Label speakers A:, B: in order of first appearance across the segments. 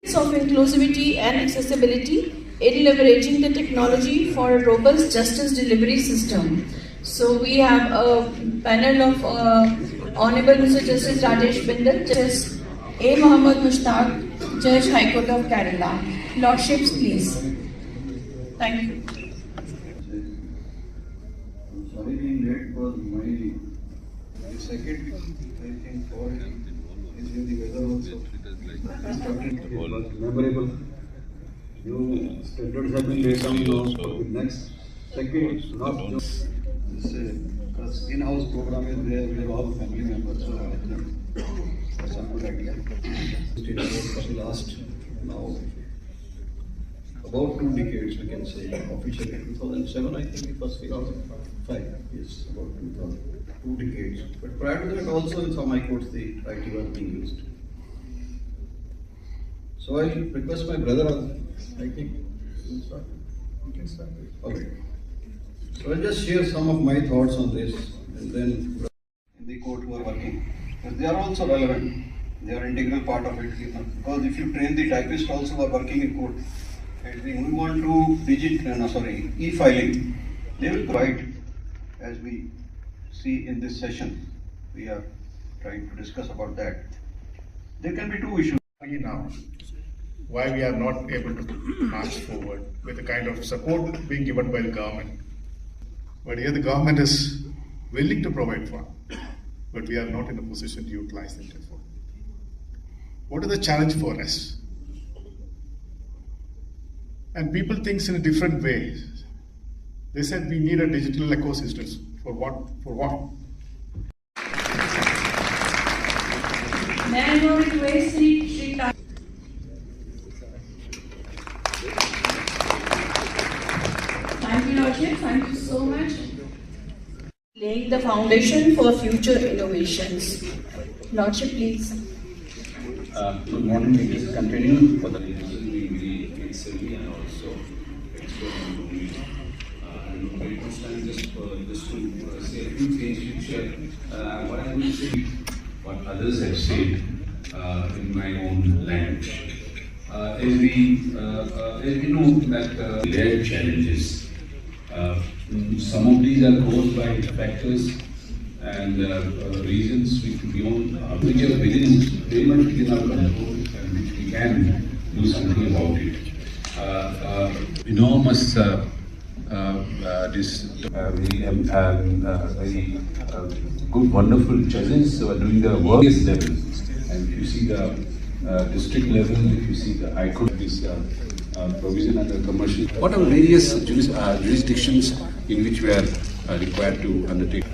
A: of inclusivity and accessibility in leveraging the technology for a robust justice delivery system. So we have a panel of Honorable Mr. Justice Rajesh Bindal, Justice A. Muhammad Mushtaq, Judge High Court of Kerala. Lordships, please. Thank you.
B: Sorry being late was my second, I think, fault is in the weather also. Memorable. New standards have been laid down for the next second, not just this in-house program is there, we are all family members, so I think that's a good idea. State board for the last now about 2 decades, we can say, officially 2007, I think it was 2005, yes, about 2 decades. But prior to that also in some high courts the IT was being used. So I request my brother, I think, you can start. Okay. So I'll just share some of my thoughts on this, and then in the court who are working, because they are also relevant. They are integral part of it. Because if you train the typists also who are working in court, and we move on to e-filing, they will provide, as we see in this session, we are trying to discuss about that. There can be 2 issues.
C: Now, why we are not able to march forward with the kind of support being given by the government. But here the government is willing to provide for, but we are not in a position to utilize it. Therefore, what is the challenge for us? And people think in a different way. They said we need a digital ecosystem. For what? For what?
A: May I now request Sri Thank you, Lordship. Thank you so much. Laying the foundation for future innovations. Lordship, please.
D: Good morning. We just continue for the very extensively and also explaining very much time just to say a few things which what I will say, what others have said in my own language. As we know that there are challenges. Some of these are caused by factors and reasons which are very much within our control and which we can do something about it. Enormous very good, wonderful judges who are doing the various levels. And if you see the district level, if you see the high court, this provision under commercial. What are various jurisdictions in which we are required to undertake?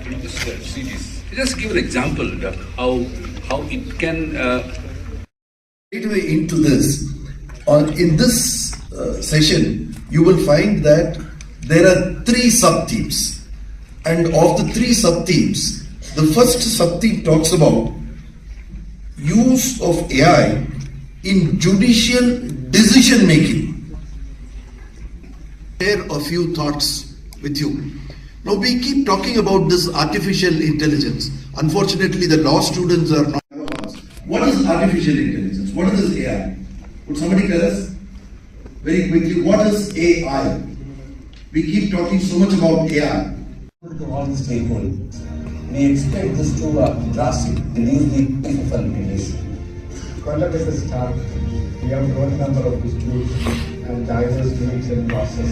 D: Just give an example of how it can.
E: Into this, in this session, you will find that there are 3 sub-themes, and of the 3 sub-themes, the first sub-theme talks about use of AI in judicial decision making. Share a few thoughts with you. Now we keep talking about this artificial intelligence. Unfortunately, the law students are not asked, what is artificial intelligence? What is AI? Would somebody tell us very quickly, what is AI? We keep talking so much about AI.
F: To all the stakeholders, we expect this to drastically reduce the cost of litigation.
G: Conduct as a start, we have growing number of disputes and diverse needs and process.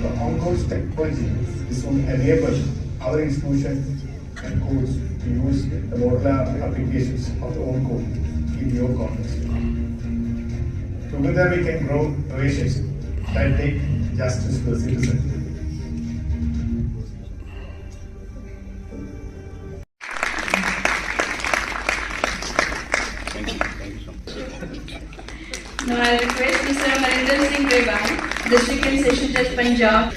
G: The on-court technology is to enable our institutions and courts to use the modular applications of the own code in your context. Together we can grow relations that take justice to the citizen.
A: Now I request Mr. Amarinder Singh Revan, District and Session Judge Punjab.